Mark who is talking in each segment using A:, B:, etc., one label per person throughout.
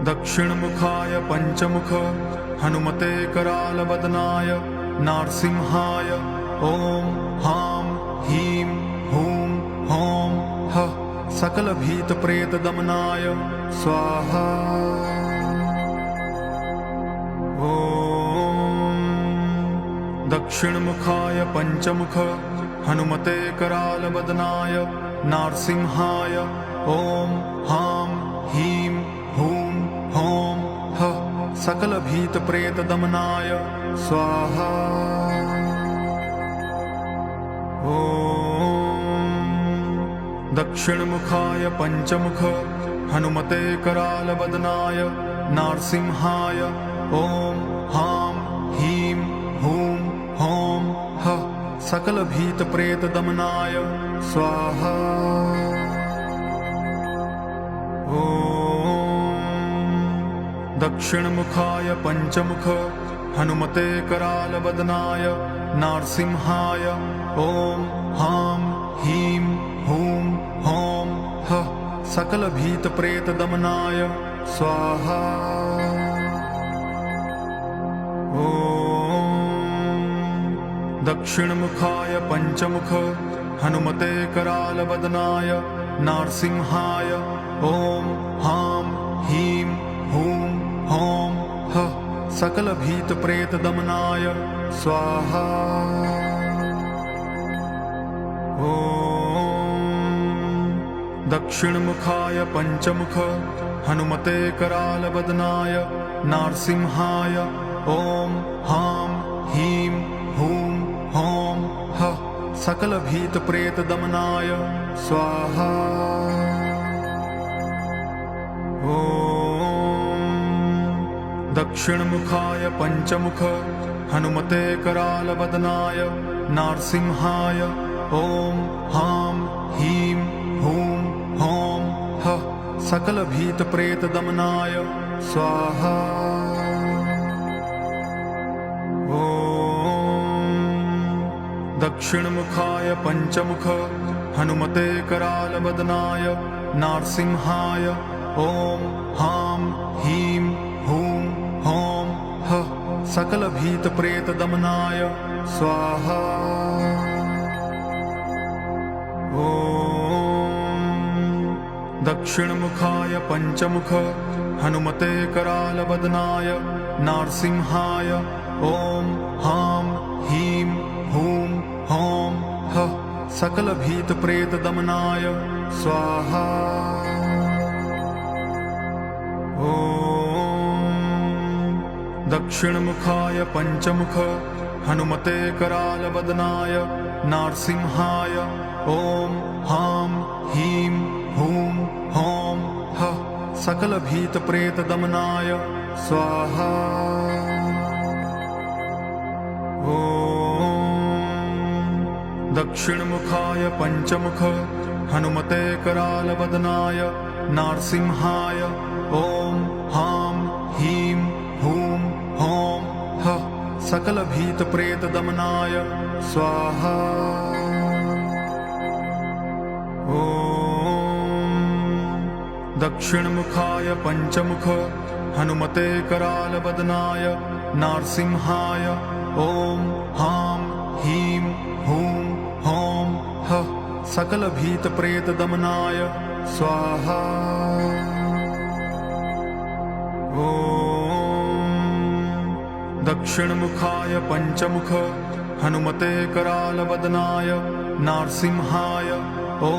A: दक्षिणमुखाय पंचमुख हनुमते करालवदनाय नारसिंहाय ॐ हां ह्रीं हूं हौं हः सकलभीतप्रेतदमनाय स्वाहा। ॐ दक्षिणमुखाय पंचमुख हनुमते करालवदनाय नारसिंहाय ॐ हां ह्रीं हूं हौं हः सकलभीतप्रेतदमनाय स्वाहा। ॐ दक्षिणमुखाय पंचमुख हनुमते करालवदनाय नारसिंहाय ॐ हां ह्रीं हूं हौं हः सकलभीतप्रेतदमनाय स्वाहा। ॐ दक्षिणमुखाय पंचमुख हनुमते करालवदनाय नारसिंहाय ॐ हां ह्रीं हूं हौं हः सकलभीतप्रेतदमनाय स्वाहा। ॐ दक्षिणमुखाय पंचमुख हनुमते करालवदनाय नारसिंहाय ॐ हां ह्रीं हूं हौं हः सकलभीतप्रेतदमनाय स्वाहा। ॐ दक्षिणमुखाय पंचमुख हनुमते करालवदनाय नारसिंहाय ॐ हां ह्रीं हूं हौं हः सकलभीतप्रेतदमनाय स्वाहा। ॐ दक्षिणमुखाय पंचमुख हनुमते करालवदनाय नारसिंहाय ॐ हां ह्रीं हूं हौं हः सकलभीतप्रेतदमनाय स्वाहा। ॐ दक्षिणमुखाय पंचमुख हनुमते करालवदनाय नारसिंहाय ॐ हां ह्रीं हूं हौं हः सकलभीतप्रेतदमनाय स्वाहा। ॐ दक्षिणमुखाय पंचमुख हनुमते करालवदनाय नारसिंहाय ॐ हां ह्रीं हूं हौं हः सकलभीतप्रेतदमनाय स्वाहा। ॐ दक्षिणमुखाय पंचमुख हनुमते करालवदनाय नारसिंहाय ॐ हां ह्रीं हूं हौं हः सकलभीतप्रेतदमनाय स्वाहा। ॐ दक्षिणमुखाय पंचमुख हनुमते करालवदनाय नारसिंहाय ॐ हां ह्रीं हूं हौं हः सकलभीतप्रेतदमनाय स्वाहा। ॐ दक्षिणमुखाय पंचमुख हनुमते करालवदनाय नारसिंहाय ॐ हां ह्रीं हूं हौं हः सकलभीतप्रेतदमनाय स्वाहा। ॐ दक्षिणमुखाय पंचमुख हनुमते करालवदनाय नारसिंहाय ॐ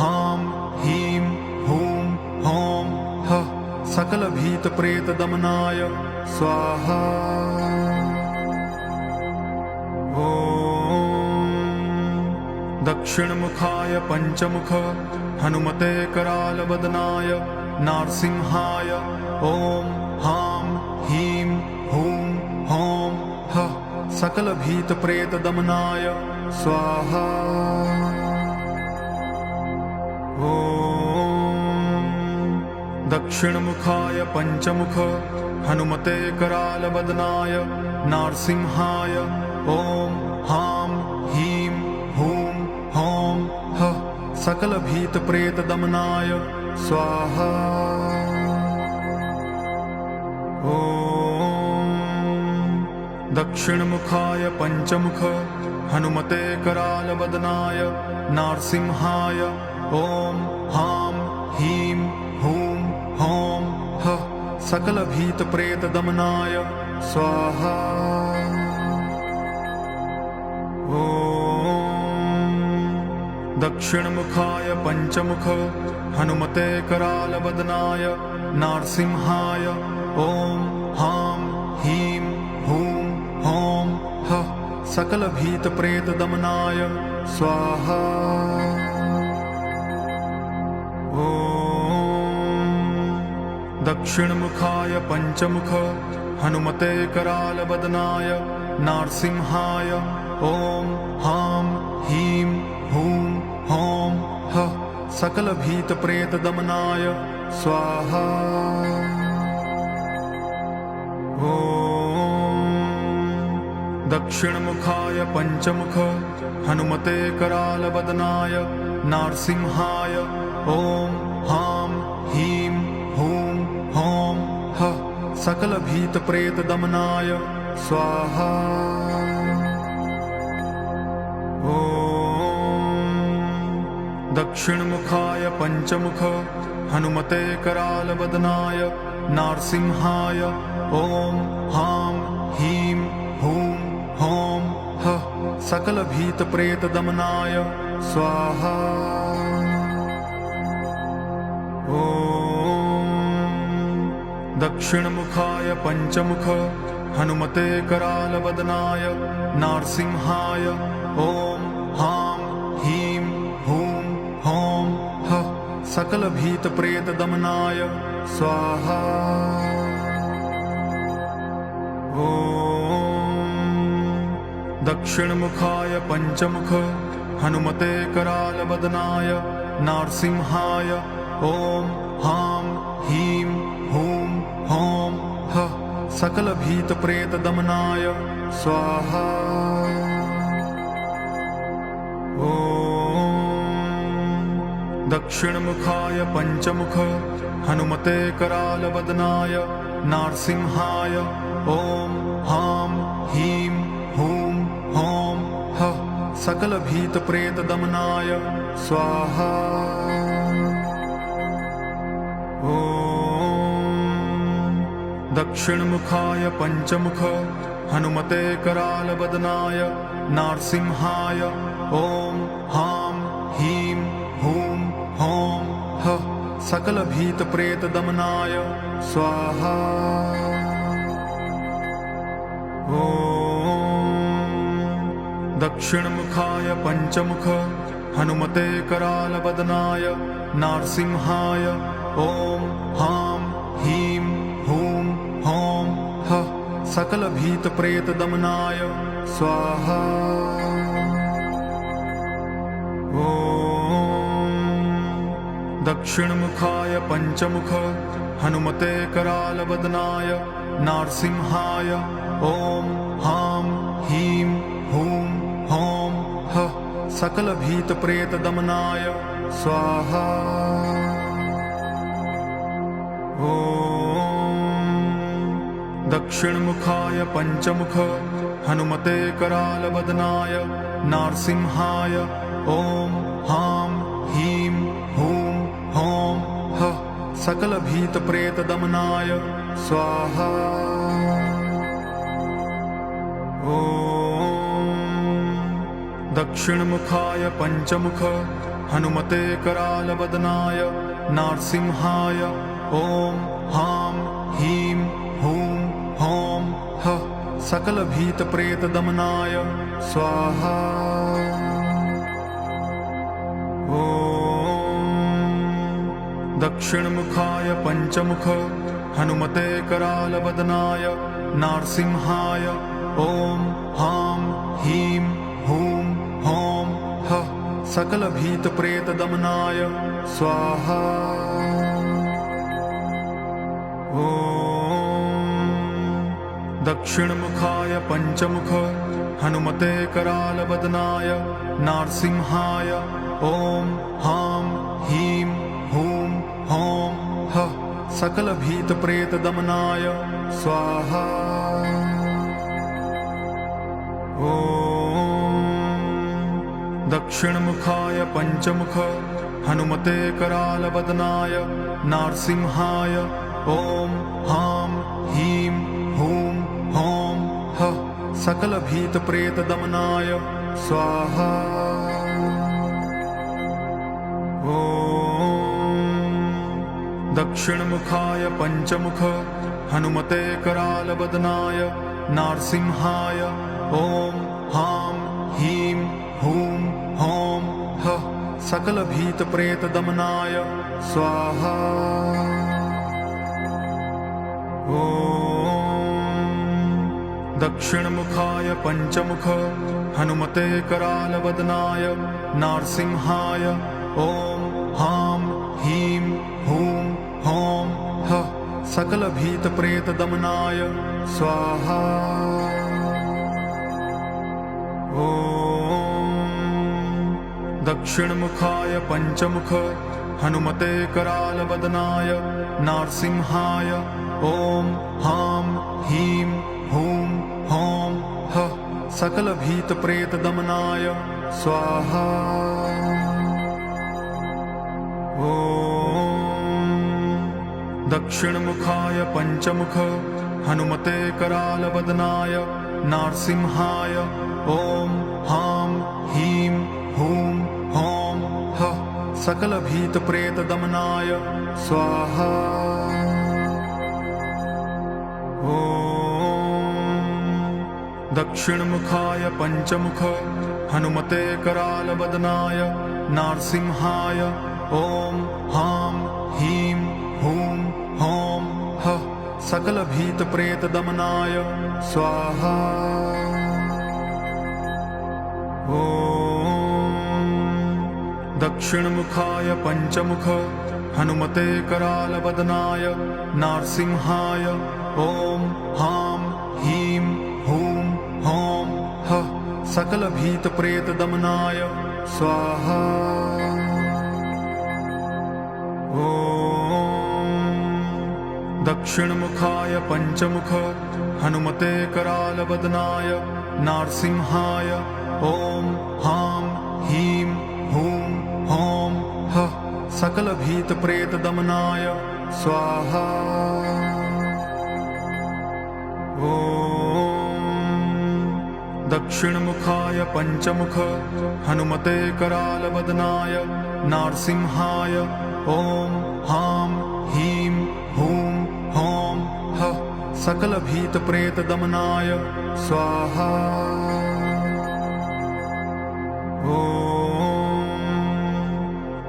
A: हां ह्रीं हूं हौं हः सकलभीतप्रेतदमनाय स्वाहा। ॐ दक्षिणमुखाय पंचमुख हनुमते करालवदनाय नारसिंहाय ॐ हां ह्रीं हूं हौं हः सकलभीतप्रेतदमनाय स्वाहा। ॐ दक्षिणमुखाय पंचमुख हनुमते करालवदनाय नारसिंहाय ॐ हां ह्रीं हूं हौं हः सकलभीतप्रेतदमनाय स्वाहा। ॐ ॐ दक्षिणमुखाय पञ्चमुख हनुमते करालवदनाय नारसिंहाय ॐ हां ह्रीं हुं हौं हः सकलभीतप्रेतदमनाय स्वाहा। ॐ दक्षिणमुखाय पञ्चमुख हनुमते करालवदनाय नारसिंहाय ॐ हां ह्रीं हुं हौं हः सकलभीतप्रेतदमनाय स्वाहा। ॐ दक्षिणमुखाय पञ्चमुख हनुमते करालवदनाय नारसिंहाय ॐ हां ह्रीं हुं हौं हः सकलभीतप्रेतदमनाय स्वाहा। ॐ दक्षिणमुखाय पञ्चमुख हनुमते करालवदनाय नारसिंहाय ॐ हां ह्रीं हुं हौं हः सकलभीतप्रेतदमनाय स्वाहा। ॐ दक्षिणमुखाय पञ्चमुख हनुमते करालवदनाय नारसिंहाय ॐ हां ह्रीं हुं हौं हः सकलभीतप्रेतदमनाय स्वाहा। ॐ दक्षिणमुखाय पञ्चमुख हनुमते करालवदनाय नारसिंहाय ॐ हां ह्रीं हुं हौं हः सकलभीतप्रेतदमनाय स्वाहा। ॐ दक्षिणमुखाय पञ्चमुख हनुमते करालवदनाय नारसिंहाय ॐ हां ह्रीं हुं हौं हः सकलभीतप्रेतदमनाय स्वाहा। ॐ दक्षिणमुखाय पञ्चमुख हनुमते करालवदनाय नारसिंहाय ॐ हां ह्रीं हुं हौं हः सकलभीतप्रेतदमनाय स्वाहा। ॐ दक्षिणमुखाय पञ्चमुख हनुमते करालवदनाय नारसिंहाय ॐ हां ह्रीं हुं हौं हः सकलभीतप्रेतदमनाय स्वाहा। ॐ दक्षिणमुखाय पञ्चमुख हनुमते करालवदनाय नारसिंहाय ॐ हां ह्रीं हुं हौं हः सकलभीतप्रेतदमनाय स्वाहा। ॐ दक्षिणमुखाय पञ्चमुख हनुमते करालवदनाय नारसिंहाय ॐ हां ह्रीं हुं हौं हः सकलभीतप्रेतदमनाय स्वाहा। ॐ दक्षिणमुखाय पञ्चमुख हनुमते करालवदनाय नारसिंहाय ॐ हां ह्रीं हुं हौं हः सकलभीतप्रेतदमनाय स्वाहा। ॐ दक्षिणमुखाय पञ्चमुख हनुमते करालवदनाय नारसिंहाय ॐ हां ह्रीं हुं हौं हः सकलभीतप्रेतदमनाय स्वाहा। ॐ दक्षिणमुखाय पञ्चमुख हनुमते करालवदनाय नारसिंहाय ॐ हां ह्रीं हुं हौं हः सकलभीतप्रेतदमनाय स्वाहा। ॐ दक्षिणमुखाय पञ्चमुख हनुमते करालवदनाय नारसिंहाय ॐ हां ह्रीं हुं हौं हः सकलभीतप्रेतदमनाय स्वाहा। दक्षिणमुखाय पंचमुख हनुमते करालवदनाय नारसिंहाय ॐ हां ह्रीं हूं हौं हः सकलभीतप्रेतदमनाय स्वाहा। दक्षिणमुखाय पंचमुख हनुमते करालवदनाय नारसिंहाय ॐ हां ह्रीं हूं हौं हः सकलभीतप्रेतदमनाय स्वाहा। दक्षिणमुखाय पंचमुख हनुमते करालवदनाय नारसिंहाय ॐ हां ह्रीं हूं हौं हः सकलभीतप्रेतदमनाय स्वाहा। दक्षिणमुखाय पंचमुख हनुमते करालवदनाय नारसिंहाय ॐ हां ह्रीं हूं हौं हः सकलभीतप्रेतदमनाय स्वाहा। दक्षिणमुखाय पंचमुख हनुमते करालवदनाय नारसिंहाय ॐ हां ह्रीं हूं हौं हः सकलभीतप्रेतदमनाय स्वाहा। दक्षिणमुखाय पंचमुख हनुमते करालवदनाय नारसिंहाय ॐ हां ह्रीं हूं हौं हः सकलभीतप्रेतदमनाय स्वाहा। दक्षिणमुखाय पंचमुख हनुमते करालवदनाय नारसिंहाय ॐ हां ह्रीं हूं हौं हः सकलभीतप्रेतदमनाय स्वाहा। दक्षिणमुखाय पंचमुख हनुमते करालवदनाय नारसिंहाय ॐ हां ह्रीं हूं हौं हः सकलभीतप्रेतदमनाय स्वाहा। दक्षिणमुखाय पंचमुख हनुमते करालवदनाय नारसिंहाय ॐ हां ह्रीं हूं हौं हः सकलभीतप्रेतदमनाय स्वाहा।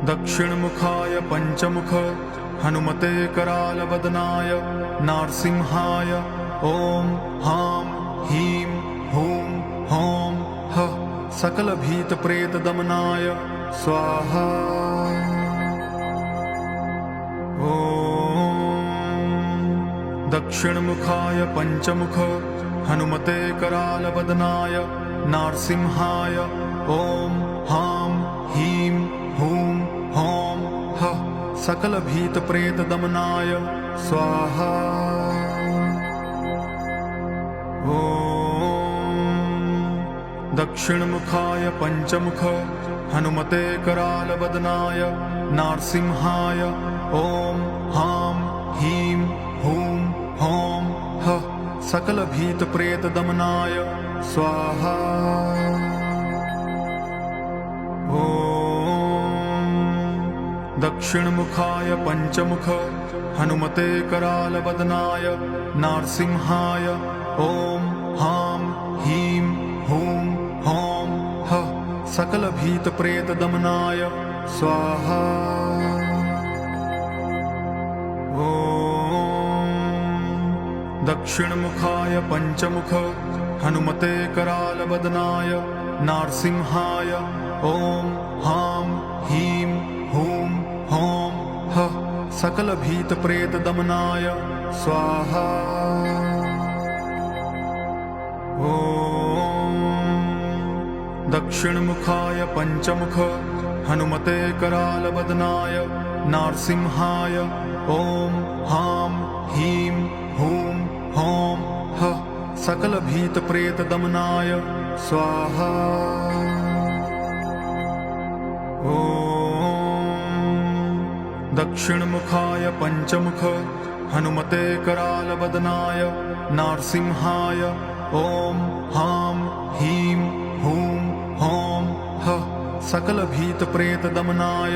A: दक्षिणमुखाय पंचमुख हनुमते करालवदनाय नारसिंहाय ॐ हां ह्रीं हूं हौं हः सकलभीतप्रेतदमनाय स्वाहा। दक्षिणमुखाय पंचमुख हनुमते करालवदनाय नारसिंहाय ॐ हां ह्रीं हूं हौं हः सकलभीतप्रेतदमनाय स्वाहा। दक्षिणमुखाय पंचमुख हनुमते करालवदनाय नारसिंहाय ॐ हां ह्रीं हूं हौं हः सकलभीतप्रेतदमनाय स्वाहा। दक्षिणमुखाय पंचमुख हनुमते करालवदनाय नारसिंहाय ॐ हां ह्रीं हूं हौं हः सकलभीतप्रेतदमनाय स्वाहा। दक्षिणमुखाय पंचमुख हनुमते करालवदनाय नारसिंहाय ॐ हां ह्रीं हूं हौं हः सकलभीतप्रेतदमनाय स्वाहा। दक्षिणमुखाय पंचमुख हनुमते करालवदनाय नारसिंहाय ॐ हां ह्रीं हूं हौं हः सकलभीतप्रेतदमनाय स्वाहा। ॐ दक्षिणमुखाय पञ्चमुख हनुमते करालवदनाय नारसिंहाय ॐ हां ह्रीं हूं हौं हः सकलभीतप्रेतदमनाय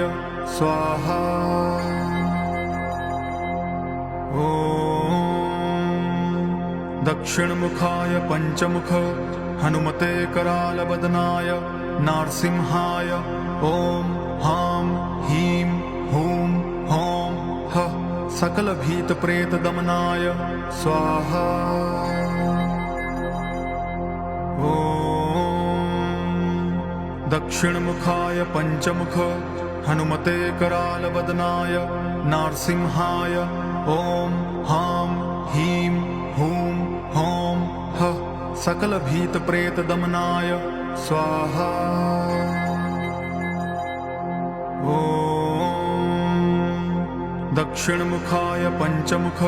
A: स्वाहा। ॐ दक्षिणमुखाय पञ्चमुख हनुमते करालवदनाय नारसिंहाय ॐ हां ह्रीं हूं हौं हः सकलभीतप्रेतदमनाय स्वाहा। ॐ दक्षिणमुखाय पञ्चमुख हनुमते करालवदनाय नारसिंहाय ॐ हां ह्रीं हूं हौं हः सकलभीतप्रेतदमनाय स्वाहा। ॐ दक्षिणमुखाय पञ्चमुख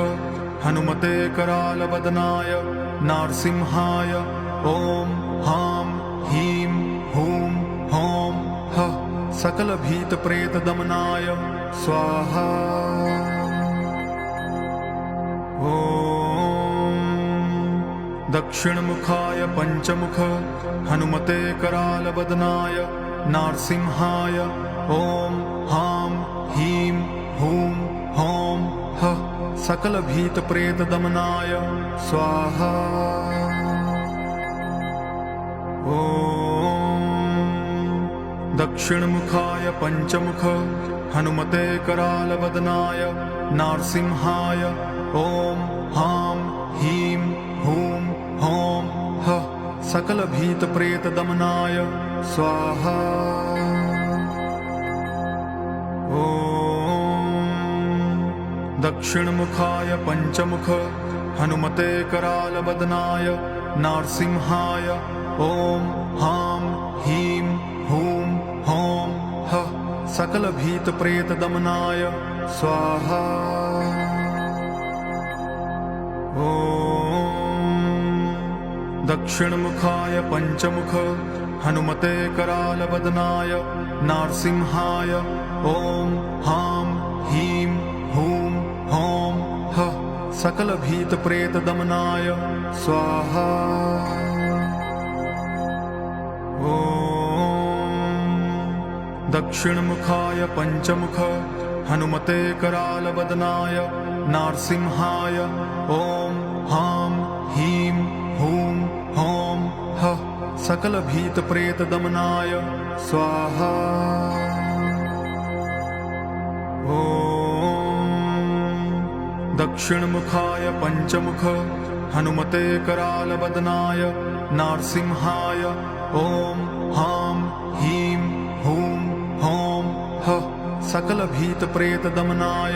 A: हनुमते करालवदनाय नारसिंहाय ॐ हां ह्रीं हूं हौं हः सकलभीतप्रेतदमनाय स्वाहा। ॐ दक्षिणमुखाय पञ्चमुख हनुमते करालवदनाय नारसिंहाय ॐ हां ह्रीं हूं हौं हः सकलभीतप्रेतदमनाय स्वाहा। ॐ दक्षिणमुखाय पञ्चमुख हनुमते करालवदनाय नारसिंहाय ॐ हां ह्रीं हूं हौं हः सकलभीतप्रेतदमनाय स्वाहा। ॐ दक्षिणमुखाय पञ्चमुख हनुमते करालवदनाय नारसिंहाय ॐ हां ह्रीं हूं हौं हः सकलभीतप्रेतदमनाय स्वाहा। ॐ दक्षिणमुखाय पञ्चमुख हनुमते करालवदनाय नारसिंहाय ॐ हां ह्रीं हूं हौं हः सकलभीतप्रेतदमनाय स्वाहा। ॐ दक्षिणमुखाय पञ्चमुख हनुमते करालवदनाय नारसिंहाय ॐ हां ह्रीं हूं हौं हः सकलभीतप्रेतदमनाय स्वाहा। ॐ दक्षिणमुखाय पञ्चमुख हनुमते करालवदनाय नारसिंहाय ॐ हां ह्रीं हूं हौं हः सकलभीतप्रेतदमनाय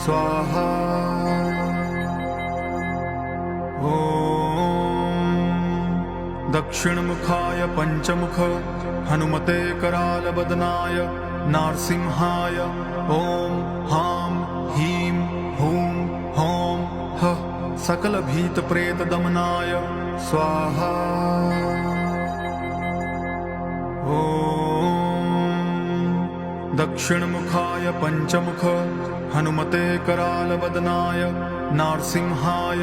A: स्वाहा। ॐ दक्षिणमुखाय पञ्चमुख हनुमते करालवदनाय नारसिंहाय ॐ हां ह्रीं हूं हौं हः सकलभीतप्रेतदमनाय स्वाहा। ॐ दक्षिणमुखाय पञ्चमुख हनुमते करालवदनाय नारसिंहाय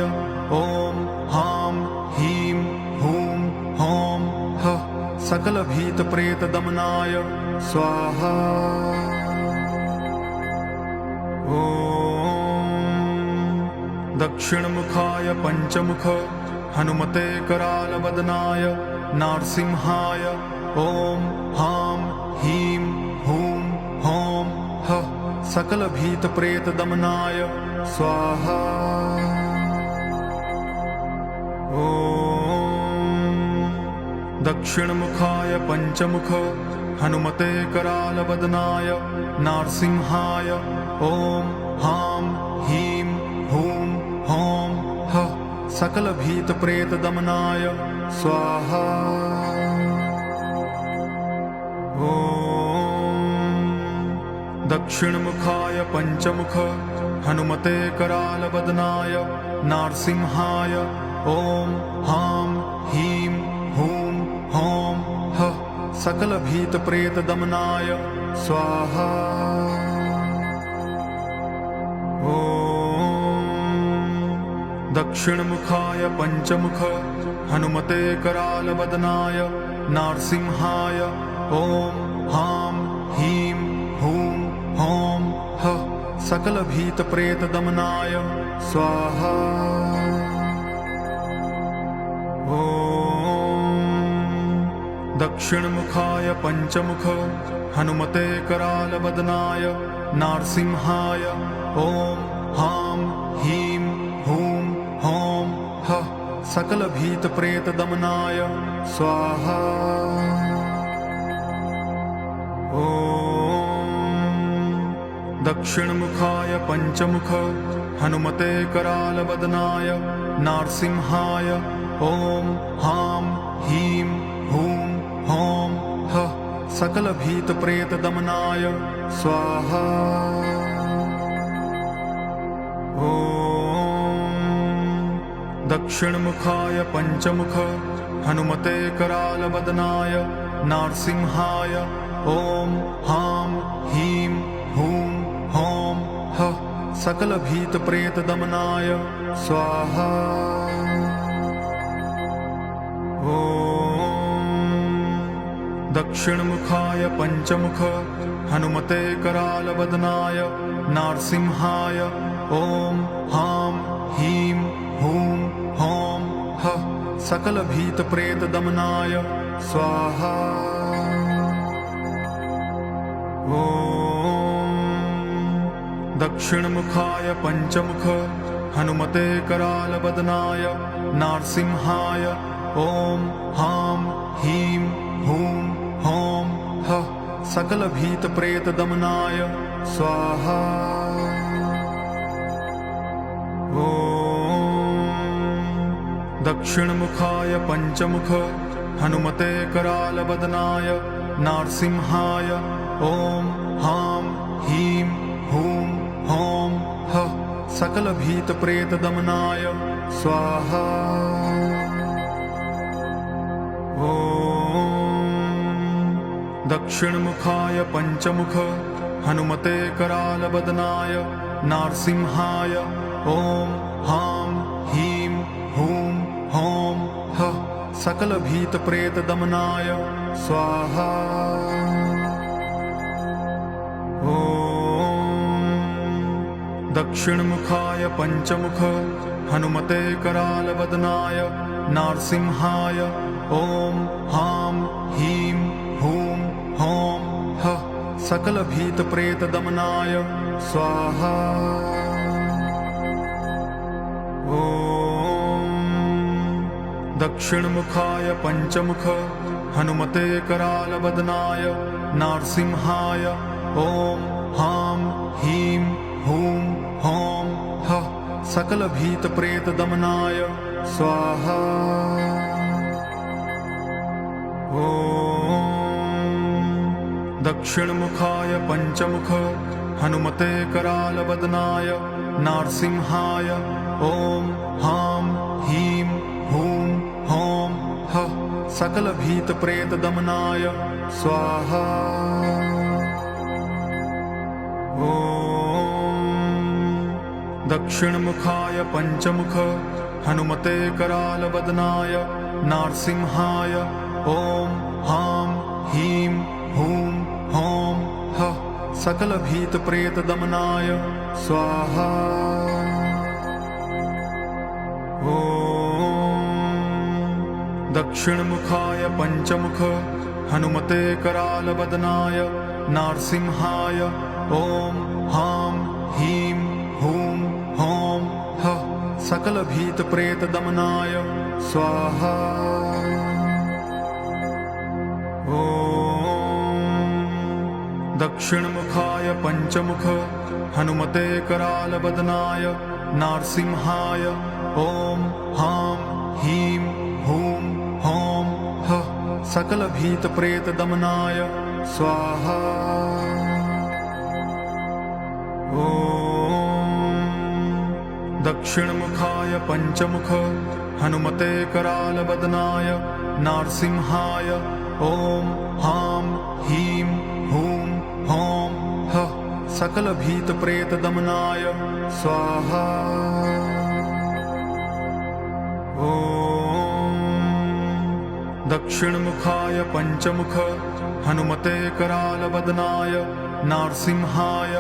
A: ॐ हां ह्रीं हूं हौं हः सकलभीतप्रेतदमनाय स्वाहा। ॐ दक्षिणमुखाय पञ्चमुख हनुमते करालवदनाय नारसिंहाय ॐ हां ह्रीं हूं हौं हः सकलभीतप्रेतदमनाय स्वाहा। ॐ दक्षिणमुखाय पञ्चमुख हनुमते करालवदनाय नारसिंहाय ॐ हां ह्रीं हूं हौं हः सकलभीतप्रेतदमनाय स्वाहा। ॐ दक्षिणमुखाय पञ्चमुख हनुमते करालवदनाय नारसिंहाय ॐ हां ह्रीं हूं हौं ह सकलभीतप्रेतदमनाय स्वाहा। दक्षिणमुखाय पञ्चमुख हनुमते करालवदनाय नारसिंहाय ॐ हां ह्रीं हूं हौं ह सकलभीतप्रेतदमनाय स्वाहा। दक्षिणमुखाय पञ्चमुख हनुमते करालवदनाय नारसिंहाय ॐ हां ह्रीं हूं हौं ह सकलभीतप्रेतदमनाय स्वाहा। दक्षिणमुखाय पञ्चमुख हनुमते करालवदनाय नारसिंहाय ॐ हां ह्रीं हूं हौं ह सकलभीतप्रेतदमनाय स्वाहा। दक्षिणमुखाय पञ्चमुख हनुमते करालवदनाय नारसिंहाय ॐ हां ह्रीं हूं हौं ह सकलभीतप्रेतदमनाय स्वाहा। दक्षिणमुखाय पञ्चमुख हनुमते करालवदनाय नारसिंहाय ॐ हां ह्रीं हूं हौं ह सकलभीतप्रेतदमनाय स्वाहा। दक्षिणमुखाय पञ्चमुख हनुमते करालवदनाय नारसिंहाय ॐ हां ह्रीं हूं हौं ह सकलभीतप्रेतदमनाय स्वाहा। दक्षिणमुखाय पञ्चमुख हनुमते करालवदनाय नारसिंहाय ॐ हां ह्रीं हूं हौं ह सकलभीतप्रेतदमनाय स्वाहा। दक्षिणमुखाय पञ्चमुख हनुमते करालवदनाय नारसिंहाय ॐ हां ह्रीं हूं हौं ह सकलभीतप्रेतदमनाय स्वाहा। दक्षिणमुखाय पञ्चमुख हनुमते करालवदनाय नारसिंहाय ॐ हां ह्रीं हूं हौं ह सकलभीतप्रेतदमनाय स्वाहा। दक्षिणमुखाय पञ्चमुख हनुमते करालवदनाय नारसिंहाय ॐ हां ह्रीं हूं हौं ह सकलभीतप्रेतदमनाय स्वाहा। दक्षिणमुखाय पञ्चमुख हनुमते करालवदनाय नारसिंहाय ॐ हां ह्रीं हूं हौं ह सकलभीतप्रेतदमनाय स्वाहा। दक्षिणमुखाय पञ्चमुख हनुमते करालवदनाय नारसिंहाय ॐ हां ह्रीं हूं हौं ह सकलभीतप्रेतदमनाय स्वाहा। दक्षिणमुखाय पञ्चमुख हनुमते करालवदनाय नारसिंहाय ॐ हां ह्रीं हूं हौं ह सकलभीतप्रेतदमनाय स्वाहा। दक्षिणमुखाय पञ्चमुख हनुमते करालवदनाय नारसिंहाय ॐ हां ह्रीं हूं हौं ह सकलभीतप्रेतदमनाय स्वाहा। दक्षिणमुखाय पंचमुख हनुमते करालवदनाय नारसिंहाय ॐ हां ह्रीं हूं हौं हः सकलभीतप्रेतदमनाय स्वाहा। दक्षिणमुखाय पंचमुख हनुमते करालवदनाय नारसिंहाय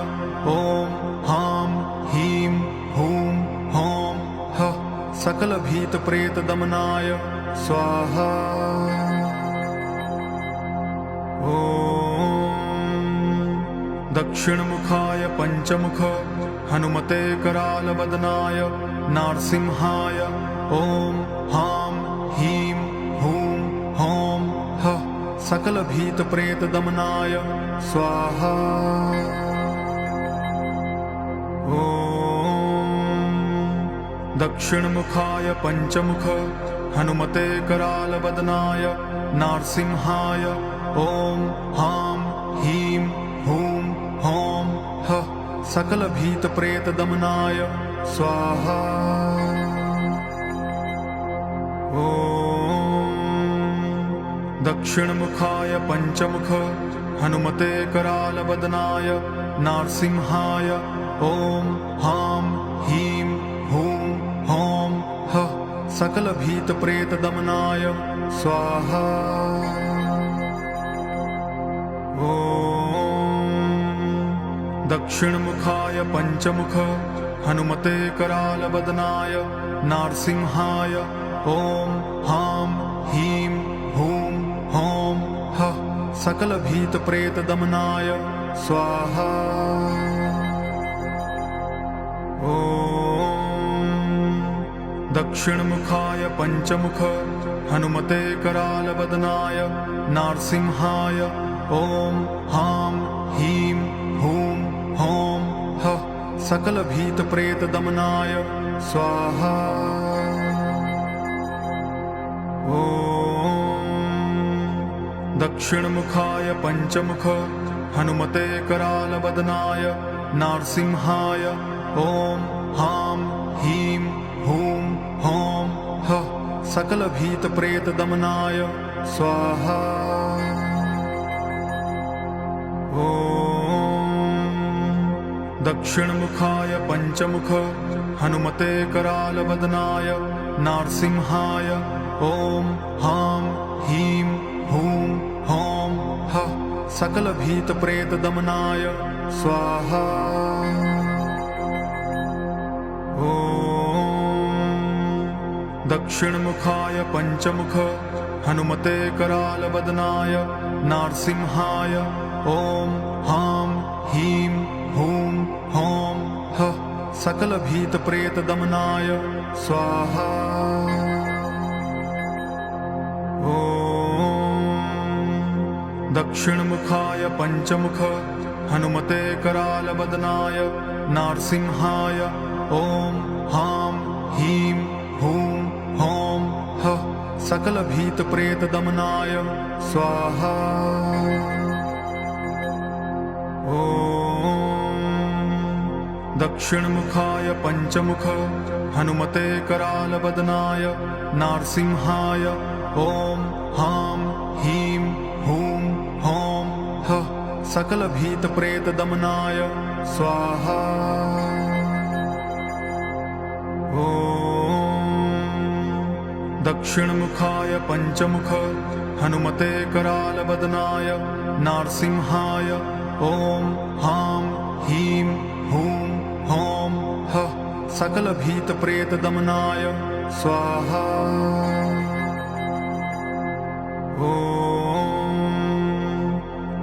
A: ॐ हां ह्रीं हूं हौं हः सकलभीतप्रेतदमनाय स्वाहा। दक्षिणमुखाय पंचमुख हनुमते करालवदनाय नारसिंहाय ॐ हां ह्रीं हूं हौं हः सकलभीतप्रेतदमनाय स्वाहा। दक्षिणमुखाय पंचमुख हनुमते करालवदनाय नारसिंहाय ॐ हां ह्रीं हूं हौं हः सकलभीतप्रेतदमनाय स्वाहा। दक्षिणमुखाय पंचमुख हनुमते करालवदनाय नारसिंहाय ॐ हां ह्रीं हूं हौं हः सकलभीतप्रेतदमनाय स्वाहा। दक्षिणमुखाय पंचमुख हनुमते करालवदनाय नारसिंहाय ॐ हां ह्रीं हूं हौं हः सकलभीतप्रेतदमनाय स्वाहा। दक्षिणमुखाय पंचमुख हनुमते करालवदनाय नारसिंहाय ॐ हां ह्रीं हूं हौं हः सकलभीतप्रेतदमनाय स्वाहा। दक्षिणमुखाय पंचमुख हनुमते करालवदनाय नारसिंहाय ॐ हां ह्रीं हूं हौं हः सकलभीतप्रेतदमनाय स्वाहा। दक्षिणमुखाय पंचमुख हनुमते करालवदनाय नारसिंहाय ॐ हां ह्रीं हूं हौं हः सकलभीतप्रेतदमनाय स्वाहा। दक्षिणमुखाय पंचमुख हनुमते करालवदनाय नारसिंहाय ॐ हां ह्रीं हूं हौं हः सकलभीतप्रेतदमनाय स्वाहा। दक्षिणमुखाय पंचमुख हनुमते करालवदनाय नारसिंहाय ॐ हां ह्रीं हूं हौं हः सकलभीतप्रेतदमनाय स्वाहा। दक्षिणमुखाय पंचमुख हनुमते करालवदनाय नारसिंहाय ॐ हां ह्रीं हूं हौं हः सकलभीतप्रेतदमनाय स्वाहा। दक्षिणमुखाय पंचमुख हनुमते करालवदनाय नारसिंहाय ॐ हां ह्रीं हूं हौं हः सकलभीतप्रेतदमनाय स्वाहा।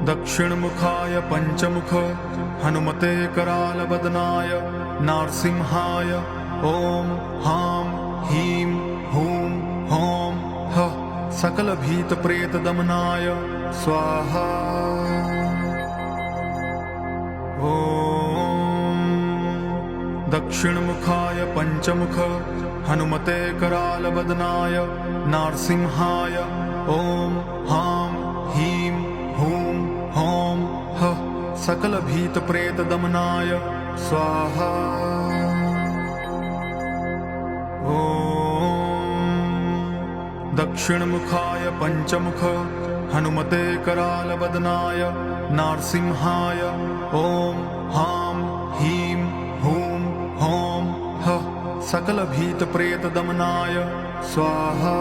A: दक्षिणमुखाय पंचमुख हनुमते करालवदनाय नारसिंहाय ॐ हां ह्रीं हूं हौं हः सकलभीतप्रेतदमनाय स्वाहा। दक्षिणमुखाय पंचमुख हनुमते करालवदनाय नारसिंहाय ॐ हां ह्रीं हूं हौं हः सकलभीतप्रेतदमनाय स्वाहा दक्षिणमुखाय पंचमुख हनुमते करालवदनाय नारसिंहाय ॐ हां ह्रीं हूं हौं ह सकलभीतप्रेतदमनाय स्वाहा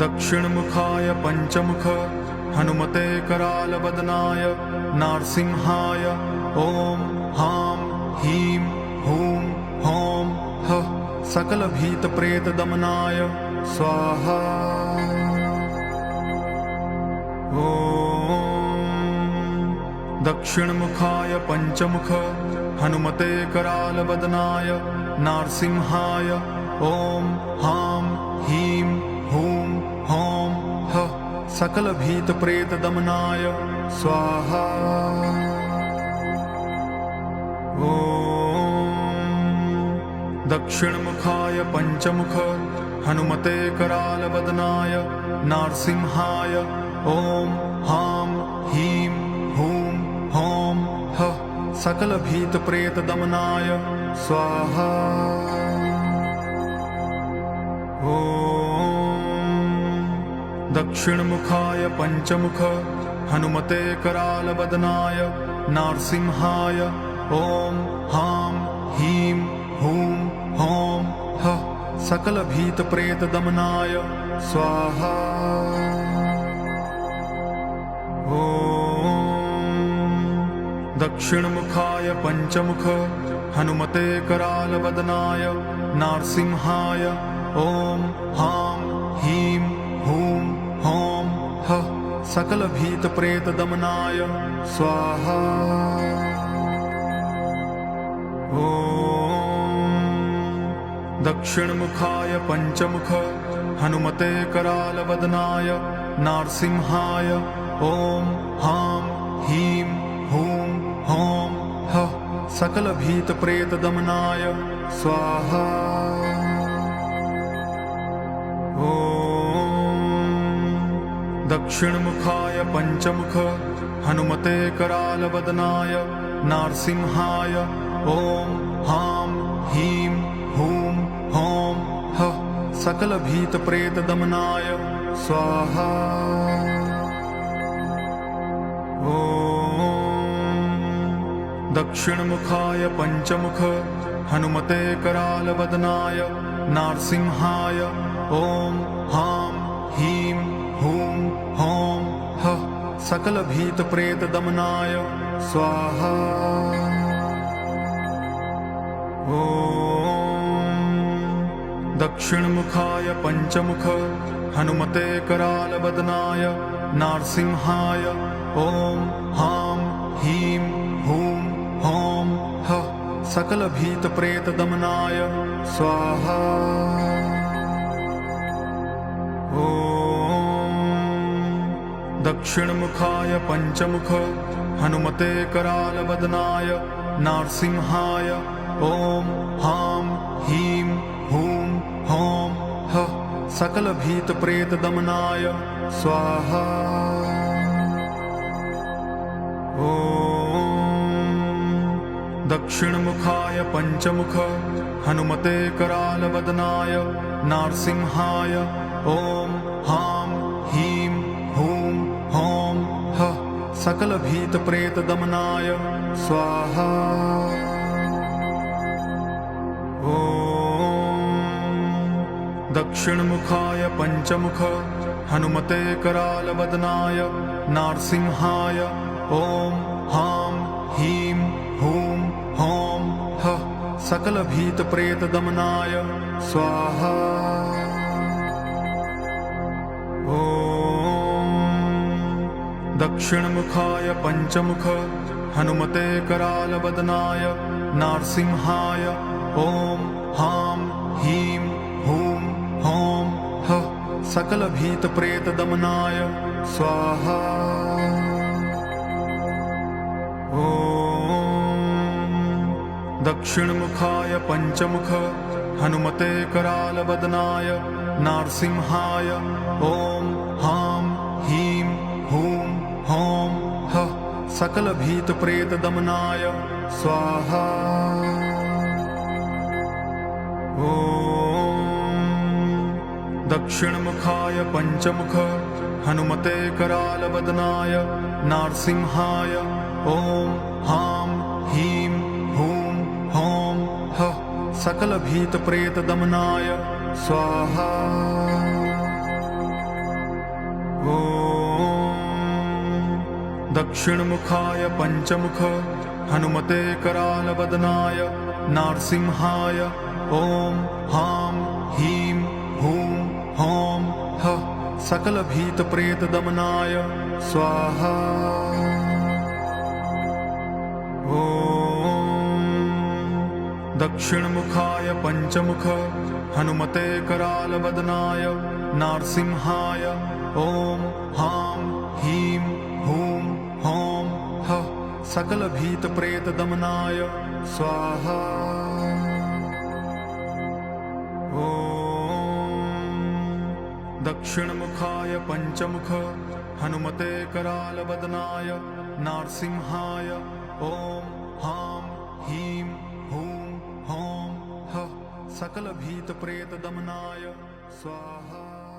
A: दक्षिणमुखाय पंचमुख हनुमते करालवदनाय नारसिंहाय ॐ हां ह्रीं हूं हौं ह सकलभीतप्रेतदमनाय स्वाहा दक्षिणमुखाय पंचमुख हनुमते करालवदनाय नारसिंहाय ॐ हां ह्रीं हूं हौं ह सकलभीतप्रेतदमनाय स्वाहा दक्षिणमुखाय पंचमुख हनुमते करालवदनाय नारसिंहाय ॐ हां ह्रीं हूं हौं ह सकलभीतप्रेतदमनाय स्वाहा दक्षिणमुखाय पंचमुख हनुमते करालवदनाय नारसिंहाय ॐ हां ह्रीं हूं हौं ह सकलभीतप्रेतदमनाय स्वाहा दक्षिणमुखाय पंचमुख हनुमते करालवदनाय नारसिंहाय ॐ हां ह्रीं हूं हौं ह सकलभीतप्रेतदमनाय स्वाहा दक्षिणमुखाय पंचमुख हनुमते करालवदनाय नारसिंहाय ॐ हां ह्रीं हूं हौं ह सकलभीतप्रेतदमनाय स्वाहा दक्षिणमुखाय पंचमुख हनुमते करालवदनाय नारसिंहाय ॐ हां ह्रीं हूं हौं ह सकलभीतप्रेतदमनाय स्वाहा दक्षिणमुखाय पंचमुख हनुमते करालवदनाय नारसिंहाय ॐ हां ह्रीं हूं हौं ह सकलभीतप्रेतदमनाय स्वाहा दक्षिणमुखाय पंचमुख हनुमते करालवदनाय नारसिंहाय ॐ हां ह्रीं हूं हौं ह सकलभीतप्रेतदमनाय स्वाहा दक्षिणमुखाय पंचमुख हनुमते करालवदनाय नारसिंहाय ॐ हां ह्रीं हूं हौं ह सकलभीतप्रेतदमनाय स्वाहा दक्षिणमुखाय पंचमुख हनुमते करालवदनाय नारसिंहाय ॐ हां ह्रीं हूं हौं ह सकलभीतप्रेतदमनाय स्वाहा दक्षिणमुखाय पंचमुख हनुमते करालवदनाय नारसिंहाय ॐ हां ह्रीं हूं हौं ह सकलभीतप्रेतदमनाय स्वाहा दक्षिणमुखाय पंचमुख हनुमते करालवदनाय नारसिंहाय ॐ हां ह्रीं हूं हौं ह सकलभीतप्रेतदमनाय स्वाहा दक्षिणमुखाय पंचमुख हनुमते करालवदनाय नारसिंहाय ॐ हां ह्रीं हूं सकलभीतप्रेतदमनाय स्वाहा ॐ दक्षिणमुखाय पञ्चमुख हनुमते करालवदनाय नारसिंहाय ॐ हां ह्रीं हुं हौं हः सकलभीतप्रेतदमनाय स्वाहा ॐ दक्षिणमुखाय पञ्चमुख हनुमते करालवदनाय नारसिंहाय ॐ हां ह्रीं हुं हौं हः सकलभीतप्रेतदमनाय स्वाहा ॐ दक्षिणमुखाय पञ्चमुख हनुमते करालवदनाय नारसिंहाय ॐ हां ह्रीं हुं हौं हः सकलभीतप्रेतदमनाय स्वाहा ॐ दक्षिणमुखाय पञ्चमुख हनुमते करालवदनाय नारसिंहाय ॐ हां ह्रीं हुं हौं हः सकलभीतप्रेतदमनाय स्वाहा।